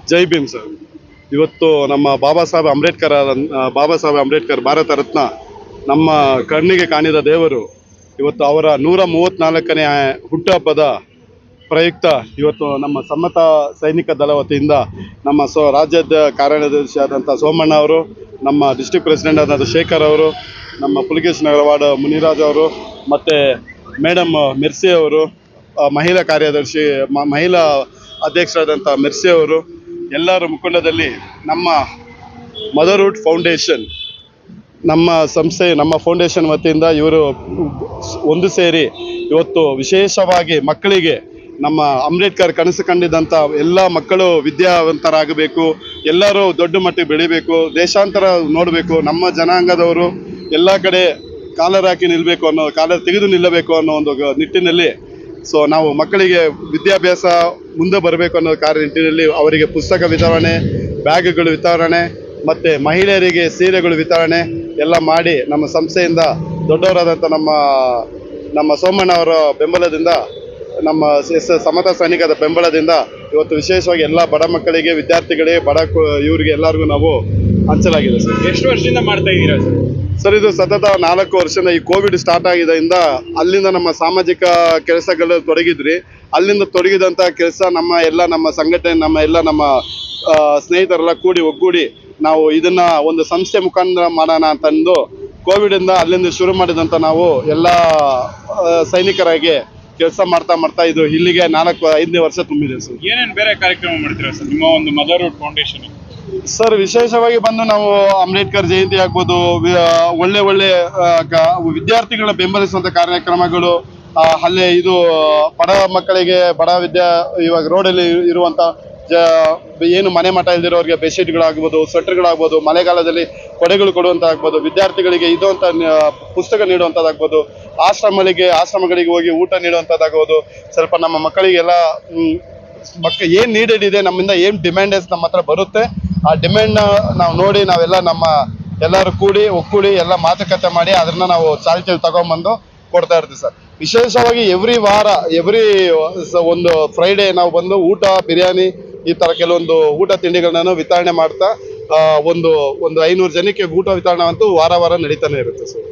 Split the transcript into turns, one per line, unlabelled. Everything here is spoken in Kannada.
ಜೈ ಭೀಮ್ ಸರ್. ಇವತ್ತು ನಮ್ಮ ಬಾಬಾ ಸಾಹೇಬ್ ಅಂಬೇಡ್ಕರ್ ಭಾರತ ರತ್ನ ನಮ್ಮ ಕಣ್ಣಿಗೆ ಕಾಣಿದ ದೇವರು. ಇವತ್ತು ಅವರ 134ನೇ ಹುಟ್ಟುಹಬ್ಬದ ಪ್ರಯುಕ್ತ ಇವತ್ತು ನಮ್ಮ ಸಮ್ಮತ ಸೈನಿಕ ದಳ ವತಿಯಿಂದ ನಮ್ಮ ರಾಜ್ಯದ ಕಾರ್ಯದರ್ಶಿ ಆದಂಥ ಸೋಮಣ್ಣ ಅವರು, ನಮ್ಮ ಡಿಸ್ಟ್ರಿಕ್ಟ್ ಪ್ರೆಸಿಡೆಂಟ್ ಆದಂಥ ಶೇಖರ್ ಅವರು, ನಮ್ಮ ಪುಲಿಕೇಶ್ ನಗರ ವಾರ್ಡ್ ಮುನಿರಾಜ್ ಅವರು, ಮತ್ತು ಮೇಡಮ್ ಮೆರ್ಸಿ ಅವರು, ಮಹಿಳಾ ಕಾರ್ಯದರ್ಶಿ ಮಹಿಳಾ ಅಧ್ಯಕ್ಷರಾದಂಥ ಮೆರ್ಸಿ ಅವರು, ಎಲ್ಲರ ಮುಖಂಡದಲ್ಲಿ ನಮ್ಮ ಮದರ್ಹುಡ್ ಫೌಂಡೇಶನ್ ನಮ್ಮ ಸಂಸ್ಥೆ ನಮ್ಮ ಫೌಂಡೇಶನ್ ವತಿಯಿಂದ ಇವರು ಒಂದು ಸೇರಿ ಇವತ್ತು ವಿಶೇಷವಾಗಿ ಮಕ್ಕಳಿಗೆ ನಮ್ಮ ಅಂಬೇಡ್ಕರ್ ಕನಸು ಕಂಡಿದ್ದಂಥ ಎಲ್ಲ ಮಕ್ಕಳು ವಿದ್ಯಾವಂತರಾಗಬೇಕು, ಎಲ್ಲರೂ ದೊಡ್ಡ ಮಟ್ಟಿಗೆ ಬೆಳಿಬೇಕು, ದೇಶಾಂತರ ನೋಡಬೇಕು, ನಮ್ಮ ಜನಾಂಗದವರು ಎಲ್ಲ ಕಡೆ ಕಾಲರ್ ಹಾಕಿ ನಿಲ್ಲಬೇಕು ಕಾಲರ್ ತೆಗೆದು ನಿಲ್ಲಬೇಕು ಅನ್ನೋ ಒಂದು ನಿಟ್ಟಿನಲ್ಲಿ ನಾವು ಮಕ್ಕಳಿಗೆ ವಿದ್ಯಾಭ್ಯಾಸ ಮುಂದೆ ಬರಬೇಕು ಅನ್ನೋ ನಿಟ್ಟಿನಲ್ಲಿ ಅವರಿಗೆ ಪುಸ್ತಕ ವಿತರಣೆ, ಬ್ಯಾಗ್ಗಳು ವಿತರಣೆ ಮತ್ತು ಮಹಿಳೆಯರಿಗೆ ಸೀರೆಗಳು ವಿತರಣೆ ಎಲ್ಲ ಮಾಡಿ ನಮ್ಮ ಸಂಸ್ಥೆಯಿಂದ ದೊಡ್ಡವರಾದಂಥ ನಮ್ಮ ಸೋಮಣ್ಣ ಅವರ ಬೆಂಬಲದಿಂದ, ನಮ್ಮ ಸಮತ ಸೈನಿಕದ ಬೆಂಬಲದಿಂದ ಇವತ್ತು ವಿಶೇಷವಾಗಿ ಎಲ್ಲ ಬಡ ಮಕ್ಕಳಿಗೆ, ವಿದ್ಯಾರ್ಥಿಗಳಿಗೆ, ಇವರಿಗೆ ಎಲ್ಲರಿಗೂ ನಾವು ಹಂಚಲಾಗಿದೆ ಸರ್.
ಎಷ್ಟು ವರ್ಷದಿಂದ ಮಾಡ್ತಾ ಇದ್ದೀರಾ ಸರ್?
ಸರ್, ಇದು ಸತತ 4 ವರ್ಷದಿಂದ ಈ ಕೋವಿಡ್ ಸ್ಟಾರ್ಟ್ ಆಗಿದ್ದರಿಂದ ಅಲ್ಲಿಂದ ನಮ್ಮ ಸಾಮಾಜಿಕ ಕೆಲಸಗಳು ತೊಡಗಿದ್ರಿ. ಅಲ್ಲಿಂದ ತೊಡಗಿದಂಥ ಕೆಲಸ ನಮ್ಮ ಸಂಘಟನೆ ನಮ್ಮ ಸ್ನೇಹಿತರೆಲ್ಲ ಒಗ್ಗೂಡಿ ನಾವು ಇದನ್ನು ಒಂದು ಸಂಸ್ಥೆ ಮುಖಾಂತರ ಮಾಡೋಣ ಅಂತಂದು ಕೋವಿಡಿಂದ ಅಲ್ಲಿಂದ ಶುರು ಮಾಡಿದಂಥ ನಾವು ಎಲ್ಲ ಸೈನಿಕರಾಗಿ ಕೆಲಸ ಮಾಡ್ತಾ ಇದು ಇಲ್ಲಿಗೆ 5ನೇ ವರ್ಷ ತುಂಬಿದೆ ಸರ್.
ಏನೇನು ಬೇರೆ ಕಾರ್ಯಕ್ರಮ ಮಾಡ್ತೀರಾ ಸರ್ ನಿಮ್ಮ ಒಂದು ಮದರ್ಹುಡ್ ಫೌಂಡೇಶನ್?
ಸರ್, ವಿಶೇಷವಾಗಿ ಬಂದು ನಾವು ಅಂಬೇಡ್ಕರ್ ಜಯಂತಿ ಆಗ್ಬೋದು, ಒಳ್ಳೆ ವಿದ್ಯಾರ್ಥಿಗಳನ್ನ ಬೆಂಬಲಿಸುವಂಥ ಕಾರ್ಯಕ್ರಮಗಳು, ಅಲ್ಲೇ ಇದು ಬಡ ಮಕ್ಕಳಿಗೆ ಇವಾಗ ರೋಡಲ್ಲಿ ಇರುವಂಥ ಏನು ಮನೆ ಮಠ ಇಲ್ದಿರೋರಿಗೆ ಬೆಡ್ಶೀಟ್ಗಳಾಗ್ಬೋದು, ಸ್ವೆಟರ್ಗಳಾಗ್ಬೋದು, ಮಳೆಗಾಲದಲ್ಲಿ ಕೊಡೆಗಳು ಕೊಡುವಂಥದ್ದಾಗ್ಬೋದು, ವಿದ್ಯಾರ್ಥಿಗಳಿಗೆ ಇದು ಅಂತ ಪುಸ್ತಕ ನೀಡುವಂಥದ್ದಾಗ್ಬೋದು, ಆಶ್ರಮಗಳಿಗೆ ಹೋಗಿ ಊಟ ನೀಡುವಂಥದ್ದಾಗ್ಬೋದು, ಸ್ವಲ್ಪ ನಮ್ಮ ಮಕ್ಕಳಿಗೆಲ್ಲ ಏನು ನೀಡೆಡ್ ಇದೆ, ನಮ್ಮಿಂದ ಏನು ಡಿಮ್ಯಾಂಡಸ್ ನಮ್ಮ ಹತ್ರ ಬರುತ್ತೆ, ಆ ಡಿಮ್ಯಾಂಡ್ನ ನಾವು ನೋಡಿ ಎಲ್ಲರೂ ಒಕ್ಕೂಡಿ ಎಲ್ಲ ಮಾತುಕತೆ ಮಾಡಿ ಅದನ್ನ ನಾವು ಚಾಲ್ತಿಯಲ್ಲಿ ತಗೊಂಡ್ಬಂದು ಕೊಡ್ತಾ ಇರ್ತೀವಿ ಸರ್. ವಿಶೇಷವಾಗಿ ಎವ್ರಿ ಒಂದು ಫ್ರೈಡೇ ನಾವು ಬಂದು ಊಟ, ಬಿರಿಯಾನಿ ಈ ಥರ ಕೆಲವೊಂದು ಊಟ ತಿಂಡಿಗಳನ್ನ ವಿತರಣೆ ಮಾಡ್ತಾ ಒಂದು 500 ಜನಕ್ಕೆ ಊಟ ವಿತರಣೆ ಅಂತೂ ವಾರ ನಡೀತಾನೆ ಇರುತ್ತೆ ಸರ್.